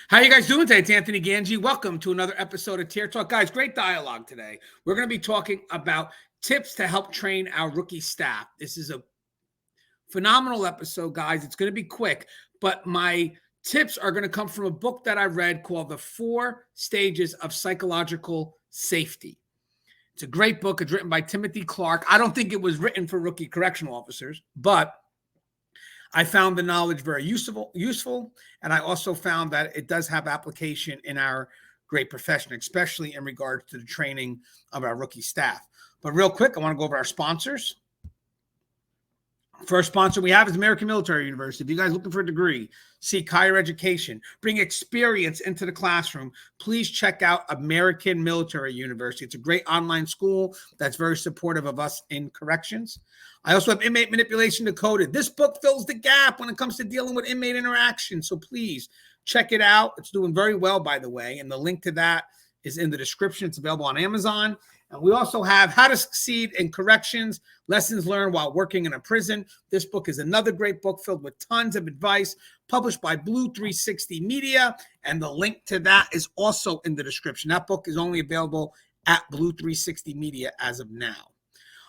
How you guys doing today? It's Anthony Gangi. Welcome to another episode of Tier Talk. Guys, great dialogue today. We're going to be talking about tips to help train our rookie staff. This is a phenomenal episode, guys. It's going to be quick, but my tips are going to come from a book that I read called The 4 Stages of Psychological Safety. It's a great book. It's written by Timothy Clark. I don't think it was written for rookie correctional officers, but I found the knowledge very useful, and I also found that it does have application in our great profession, especially in regards to the training of our rookie staff. But real quick, I want to go over our sponsors. First sponsor we have is American Military University. If you guys looking for a degree, seek higher education, bring experience into the classroom, please check out American Military University. It's a great online school that's very supportive of us in corrections. I also have Inmate Manipulation Decoded. This book fills the gap when it comes to dealing with inmate interaction. So please check it out. It's doing very well, by the way. And the link to that is in the description. It's available on Amazon. And we also have How to Succeed in Corrections, Lessons Learned While Working in a Prison. This book is another great book filled with tons of advice, published by Blue 360 Media. And the link to that is also in the description. That book is only available at Blue 360 Media as of now.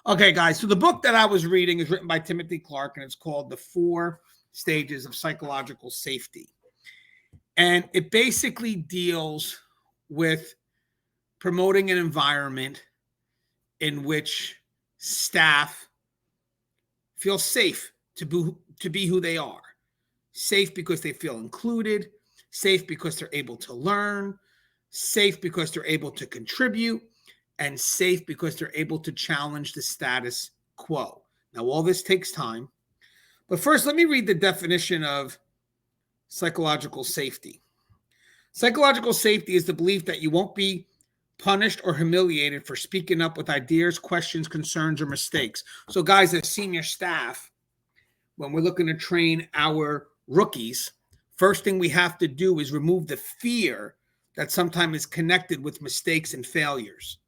Okay, guys, so the book that I was reading is written by Timothy Clark, and it's called The 4 Stages of Psychological Safety. And it basically deals with promoting an environment in which staff feel safe to be who they are. Safe because they feel included, safe because they're able to learn, safe because they're able to contribute, and safe because they're able to challenge the status quo. Now, all this takes time. But first, let me read the definition of psychological safety. Psychological safety is the belief that you won't be punished or humiliated for speaking up with ideas, questions, concerns, or mistakes. So, guys, as senior staff, when we're looking to train our rookies, first thing we have to do is remove the fear that sometimes is connected with mistakes and failures.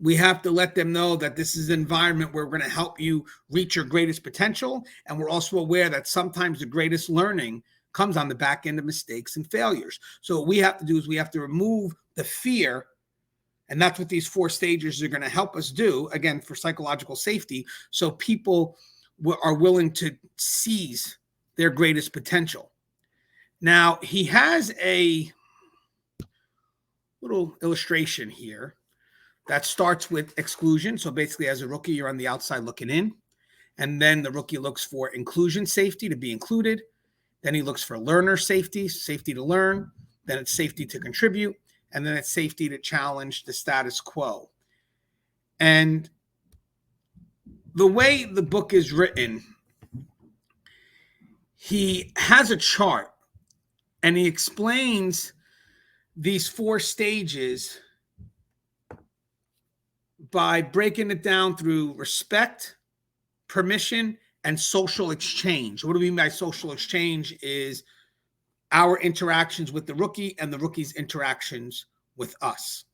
We have to let them know that this is an environment where we're going to help you reach your greatest potential. And we're also aware that sometimes the greatest learning comes on the back end of mistakes and failures. So what we have to do is we have to remove the fear. And that's what these 4 stages are going to help us do, again, for psychological safety. So people are willing to seize their greatest potential. Now, he has a little illustration here that starts with exclusion. So basically, as a rookie, you're on the outside looking in. And then the rookie looks for inclusion safety, to be included. Then he looks for learner safety, safety to learn. Then it's safety to contribute. And then it's safety to challenge the status quo. And the way the book is written, he has a chart and he explains these 4 stages by breaking it down through respect, permission, and social exchange. What do we mean by social exchange is our interactions with the rookie and the rookie's interactions with us.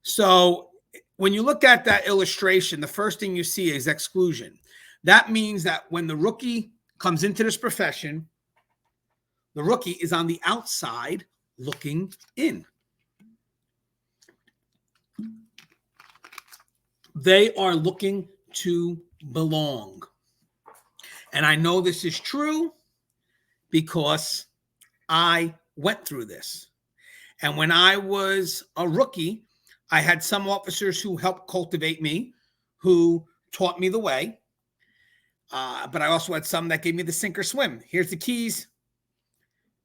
So when you look at that illustration, the first thing you see is exclusion. That means that when the rookie comes into this profession, the rookie is on the outside looking in. They are looking to belong. And I know this is true because I went through this. And when I was a rookie, I had some officers who helped cultivate me, who taught me the way. But I also had some that gave me the sink or swim. Here's the keys.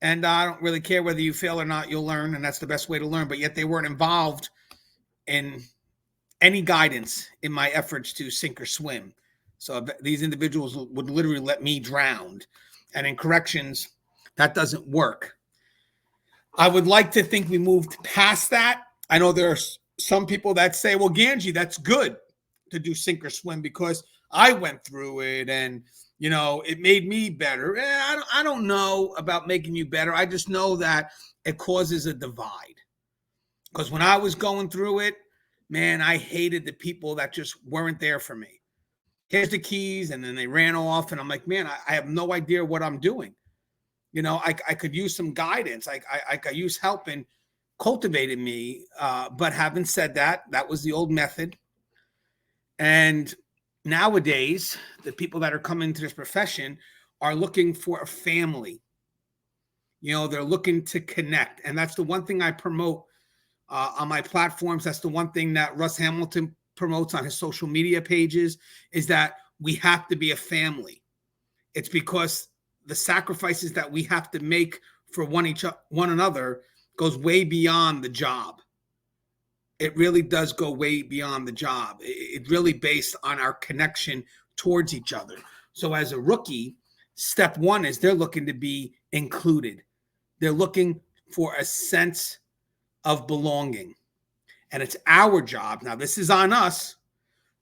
And I don't really care whether you fail or not, you'll learn. And that's the best way to learn. But yet they weren't involved in any guidance in my efforts to sink or swim. So these individuals would literally let me drown. And in corrections, that doesn't work. I would like to think we moved past that. I know there are some people that say, well, Gangi, that's good to do sink or swim because I went through it and, you know, it made me better. I don't know about making you better. I just know that it causes a divide. Because when I was going through it, man, I hated the people that just weren't there for me. Here's the keys, and then they ran off, and I'm like, man, I have no idea what I'm doing. I could use some guidance. I could use help in cultivating me. But having said that, that was the old method. And nowadays, the people that are coming to this profession are looking for a family. They're looking to connect. And that's the one thing I promote on my platforms. That's the one thing that Russ Hamilton promotes on his social media pages, is that we have to be a family. It's because the sacrifices that we have to make for one another goes way beyond the job. It really does go way beyond the job. It's really based on our connection towards each other. So as a rookie, step one is they're looking to be included. They're looking for a sense of belonging. And it's our job, now this is on us,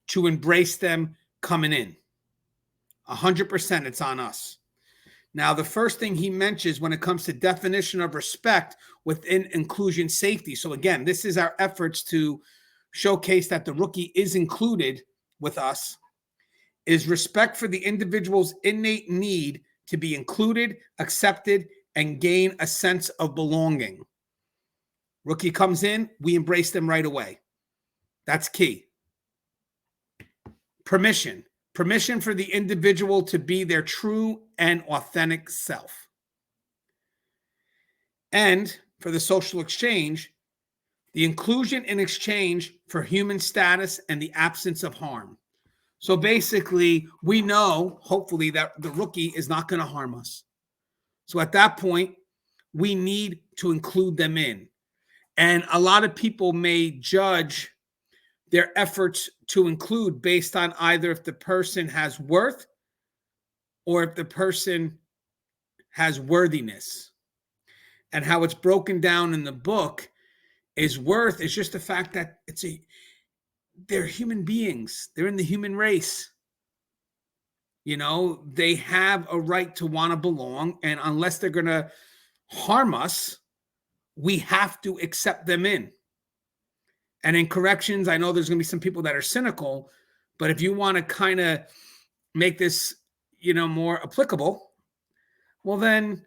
to embrace them coming in. 100% it's on us. Now, the first thing he mentions when it comes to definition of respect within inclusion safety. So again, this is our efforts to showcase that the rookie is included with us, is respect for the individual's innate need to be included, accepted, and gain a sense of belonging. Rookie comes in, we embrace them right away. That's key. Permission for the individual to be their true and authentic self. And for the social exchange, the inclusion in exchange for human status and the absence of harm. So basically, we know, hopefully, that the rookie is not going to harm us. So at that point, we need to include them in. And a lot of people may judge their efforts to include based on either if the person has worth or if the person has worthiness. And how it's broken down in the book is worth is just the fact that they're human beings. They're in the human race. They have a right to want to belong. And unless they're going to harm us, we have to accept them in. And in corrections, I know there's going to be some people that are cynical, but if you want to kind of make this, more applicable, well, then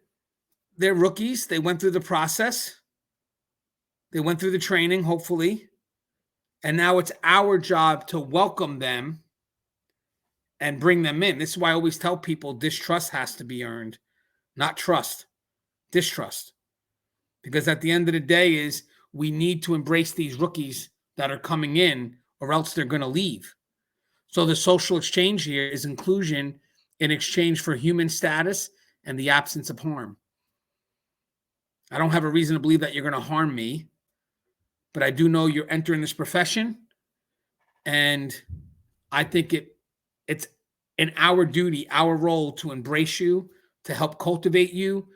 they're rookies. They went through the process. They went through the training, hopefully. And now it's our job to welcome them and bring them in. This is why I always tell people distrust has to be earned, not trust. Distrust. Because at the end of the day we need to embrace these rookies that are coming in, or else they're going to leave. So the social exchange here is inclusion in exchange for human status and the absence of harm. I don't have a reason to believe that you're going to harm me, but I do know you're entering this profession, and I think it's in our duty, our role, to embrace you, to help cultivate you,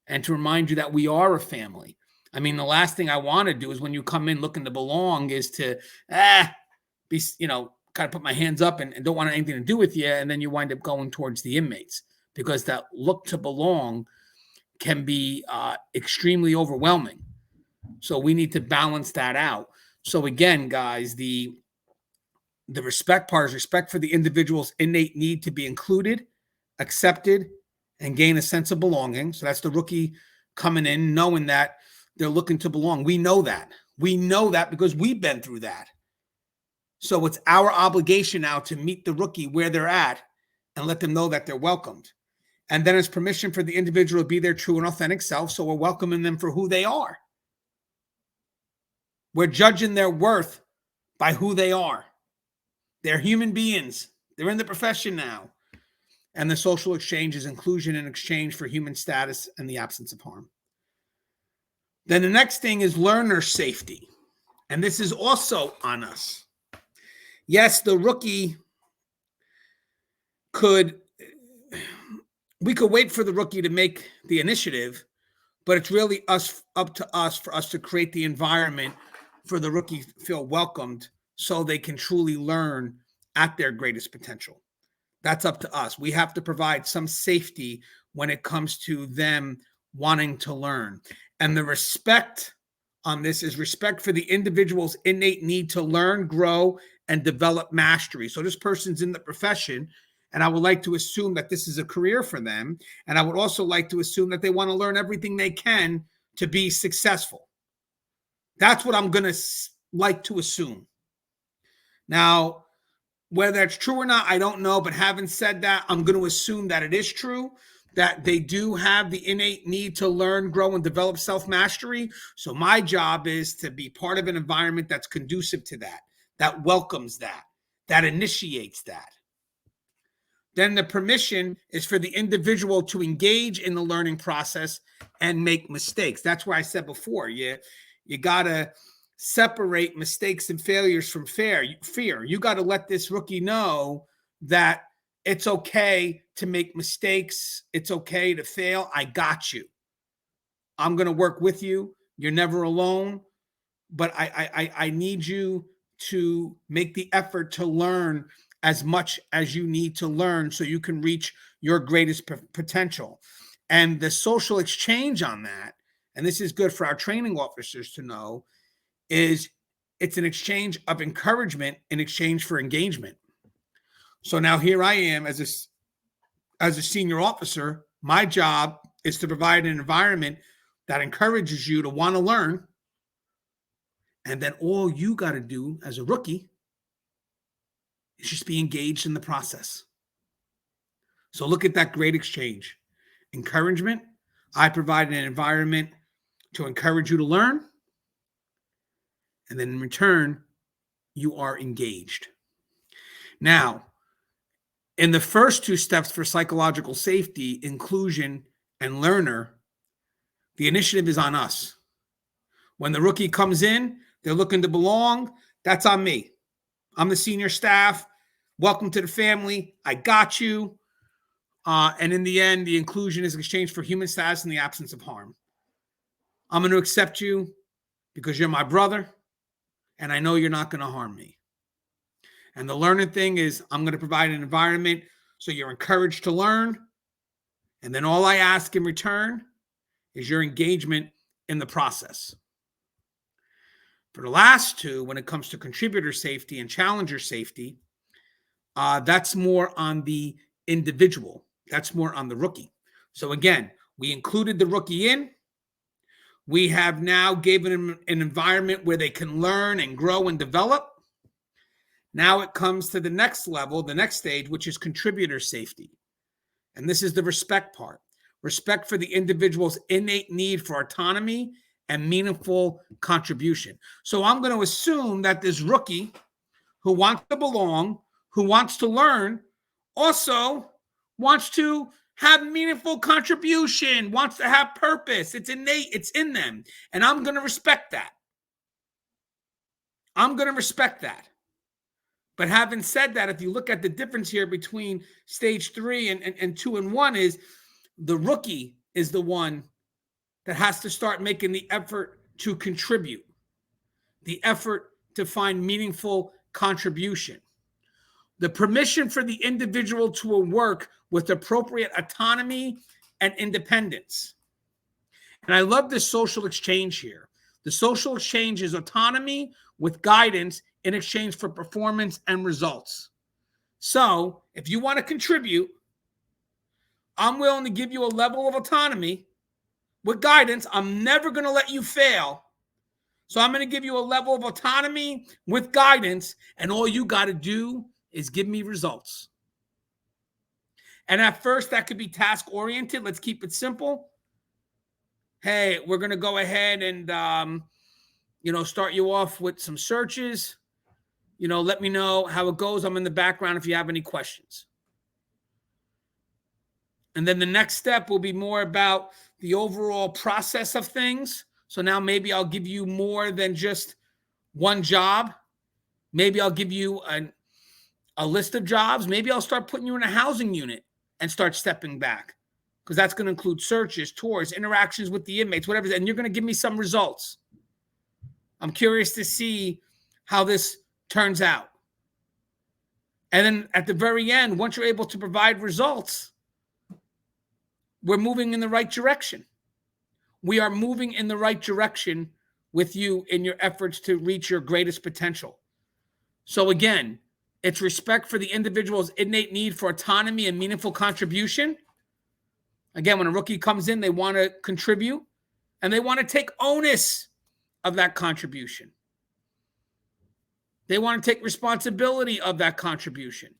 and to remind you that we are a family. I mean, the last thing I want to do is when you come in looking to belong is to be, kind of put my hands up and don't want anything to do with you. And then you wind up going towards the inmates, because that look to belong can be extremely overwhelming. So we need to balance that out. So again, guys, the respect part is respect for the individual's innate need to be included, accepted, and gain a sense of belonging. So that's the rookie coming in, knowing that they're looking to belong. We know that. We know that because we've been through that. So it's our obligation now to meet the rookie where they're at and let them know that they're welcomed. And then it's permission for the individual to be their true and authentic self. So we're welcoming them for who they are. We're judging their worth by who they are. They're human beings. They're in the profession now. And the social exchange is inclusion in exchange for human status and the absence of harm. Then the next thing is learner safety. And this is also on us. Yes, the rookie we could wait for the rookie to make the initiative, but it's really up to us for us to create the environment for the rookie to feel welcomed so they can truly learn at their greatest potential. That's up to us. We have to provide some safety when it comes to them wanting to learn. And the respect on this is respect for the individual's innate need to learn, grow, and develop mastery. So this person's in the profession And I would like to assume that this is a career for them. And I would also like to assume that they want to learn everything they can to be successful. That's what I'm going to like to assume. Now, whether that's true or not, I don't know. But having said that, I'm going to assume that it is true, that they do have the innate need to learn, grow, and develop self-mastery. So my job is to be part of an environment that's conducive to that, that welcomes that initiates that. Then the permission is for the individual to engage in the learning process and make mistakes. That's why I said before, you got to separate mistakes and failures from fear. You got to let this rookie know that it's okay to make mistakes. It's okay to fail. I got you. I'm going to work with you. You're never alone. But I need you to make the effort to learn as much as you need to learn so you can reach your greatest potential. And the social exchange on that, and this is good for our training officers to know, is it's an exchange of encouragement in exchange for engagement. So now here I am as a senior officer. My job is to provide an environment that encourages you to want to learn. And then all you got to do as a rookie is just be engaged in the process. So look at that great exchange. Encouragement. I provide an environment to encourage you to learn. And then in return, you are engaged. Now, in the first two steps for psychological safety, inclusion, and learner, the initiative is on us. When the rookie comes in, they're looking to belong. That's on me. I'm the senior staff. Welcome to the family. I got you. And in the end, the inclusion is exchanged for human status in the absence of harm. I'm going to accept you because you're my brother, and I know you're not going to harm me. And the learning thing is I'm going to provide an environment so you're encouraged to learn. And then all I ask in return is your engagement in the process. For the last two, when it comes to contributor safety and challenger safety, that's more on the individual. That's more on the rookie. So again, we included the rookie in. We have now given them an environment where they can learn and grow and develop. Now it comes to the next level, the next stage, which is contributor safety. And this is the respect part. Respect for the individual's innate need for autonomy and meaningful contribution. So I'm going to assume that this rookie who wants to belong, who wants to learn, also wants to have meaningful contribution, wants to have purpose. It's innate. It's in them. And I'm going to respect that. I'm going to respect that. But having said that, if you look at the difference here between stage 3 and 2 and 1 is the rookie is the one that has to start making the effort to contribute, the effort to find meaningful contribution, the permission for the individual to work with appropriate autonomy and independence. And I love this social exchange here. The social exchange is autonomy with guidance in exchange for performance and results. So if you want to contribute, I'm willing to give you a level of autonomy with guidance. I'm never going to let you fail. So I'm going to give you a level of autonomy with guidance, and all you got to do is give me results. And at first, that could be task-oriented. Let's keep it simple. Hey, we're going to go ahead and, start you off with some searches. Let me know how it goes. I'm in the background if you have any questions. And then the next step will be more about the overall process of things. So now maybe I'll give you more than just one job. Maybe I'll give you a list of jobs. Maybe I'll start putting you in a housing unit and start stepping back, because that's going to include searches, tours, interactions with the inmates, whatever. And you're going to give me some results. I'm curious to see how this turns out. And then at the very end, once you're able to provide results, we're moving in the right direction. We are moving in the right direction with you in your efforts to reach your greatest potential. So again, It's respect for the individual's innate need for autonomy and meaningful contribution. Again, when a rookie comes in, they want to contribute and they want to take onus of that contribution. They want to take responsibility of that contribution.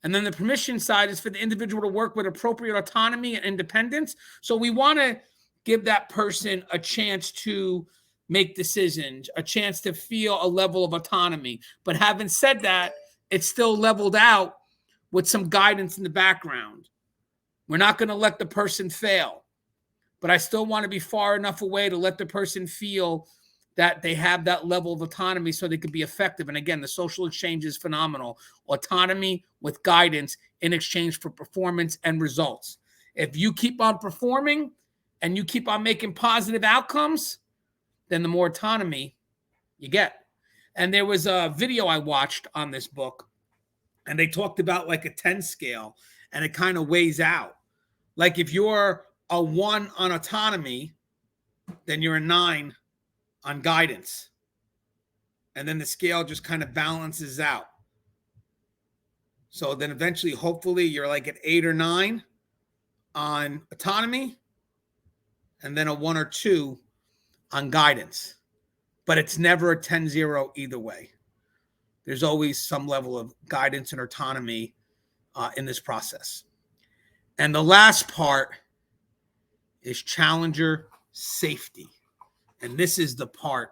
And then the permission side is for the individual to work with appropriate autonomy and independence. So we want to give that person a chance to make decisions, a chance to feel a level of autonomy. But having said that, it's still leveled out with some guidance in the background. We're not going to let the person fail, but I still want to be far enough away to let the person feel that they have that level of autonomy so they could be effective. And again, the social exchange is phenomenal. Autonomy with guidance in exchange for performance and results. If you keep on performing and you keep on making positive outcomes, then the more autonomy you get. And there was a video I watched on this book, and they talked about like a 10 scale, and it kind of weighs out. Like if you're a 1 on autonomy, then you're a 9 on guidance. And then the scale just kind of balances out. So then eventually, hopefully, you're like at 8 or 9 on autonomy, and then a 1 or 2 on guidance. But it's never a 10-0 either way. There's always some level of guidance and autonomy in this process. And the last part is challenger safety. And this is the part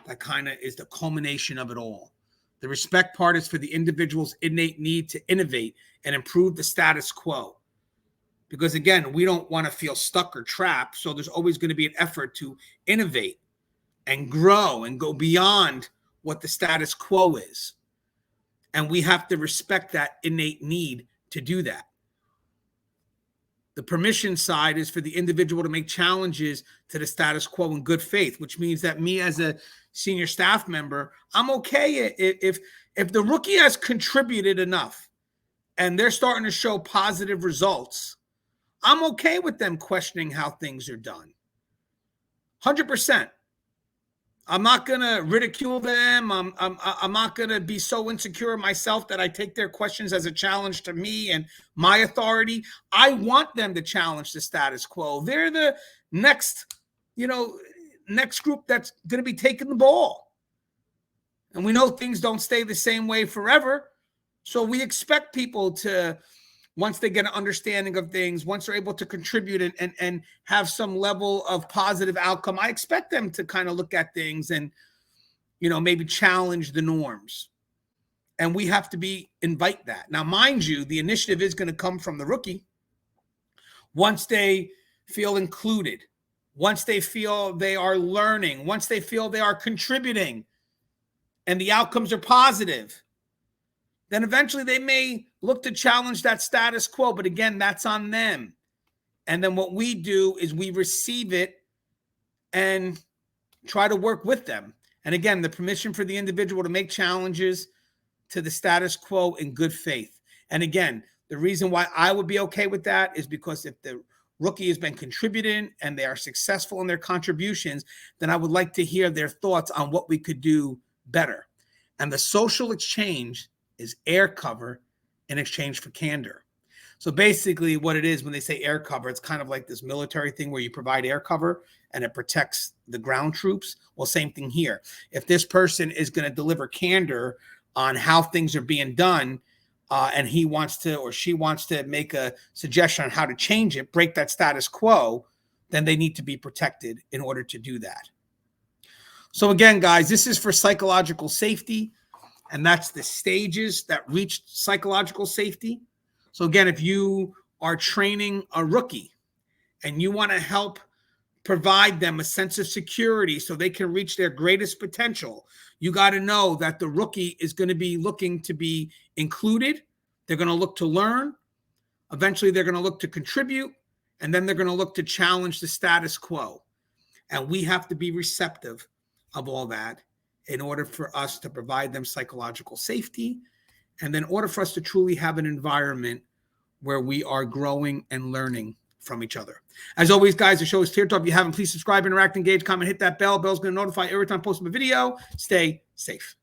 that kind of is the culmination of it all. The respect part is for the individual's innate need to innovate and improve the status quo. Because again, we don't want to feel stuck or trapped. So there's always going to be an effort to innovate and grow and go beyond what the status quo is. And we have to respect that innate need to do that. The permission side is for the individual to make challenges to the status quo in good faith, which means that me as a senior staff member, I'm okay if the rookie has contributed enough and they're starting to show positive results. I'm okay with them questioning how things are done. 100%. I'm not going to ridicule them. I'm not going to be so insecure in myself that I take their questions as a challenge to me and my authority. I want them to challenge the status quo. They're the next group that's going to be taking the ball. And we know things don't stay the same way forever. So we expect people to, once they get an understanding of things, once they're able to contribute and have some level of positive outcome, I expect them to kind of look at things and, maybe challenge the norms. And we have to invite that. Now, mind you, the initiative is going to come from the rookie. Once they feel included, once they feel they are learning, once they feel they are contributing, and the outcomes are positive, then eventually they may look to challenge that status quo. But again, that's on them. And then what we do is we receive it and try to work with them. And again, the permission for the individual to make challenges to the status quo in good faith. And again, the reason why I would be okay with that is because if the rookie has been contributing and they are successful in their contributions, then I would like to hear their thoughts on what we could do better. And the social exchange is air cover in exchange for candor. So basically what it is when they say air cover, it's kind of like this military thing where you provide air cover and it protects the ground troops. Well, same thing here. If this person is going to deliver candor on how things are being done, and he wants to or she wants to make a suggestion on how to change it, break that status quo, then they need to be protected in order to do that. So again, guys, this is for psychological safety. And that's the stages that reach psychological safety. So again, if you are training a rookie and you want to help provide them a sense of security so they can reach their greatest potential, you got to know that the rookie is going to be looking to be included. They're going to look to learn. Eventually, they're going to look to contribute. And then they're going to look to challenge the status quo. And we have to be receptive of all that in order for us to provide them psychological safety, and then in order for us to truly have an environment where we are growing and learning from each other. As always, guys, the show is Tier Talk. If you haven't, please subscribe, interact, engage, comment, hit that bell. Bell's going to notify every time I post a video. Stay safe.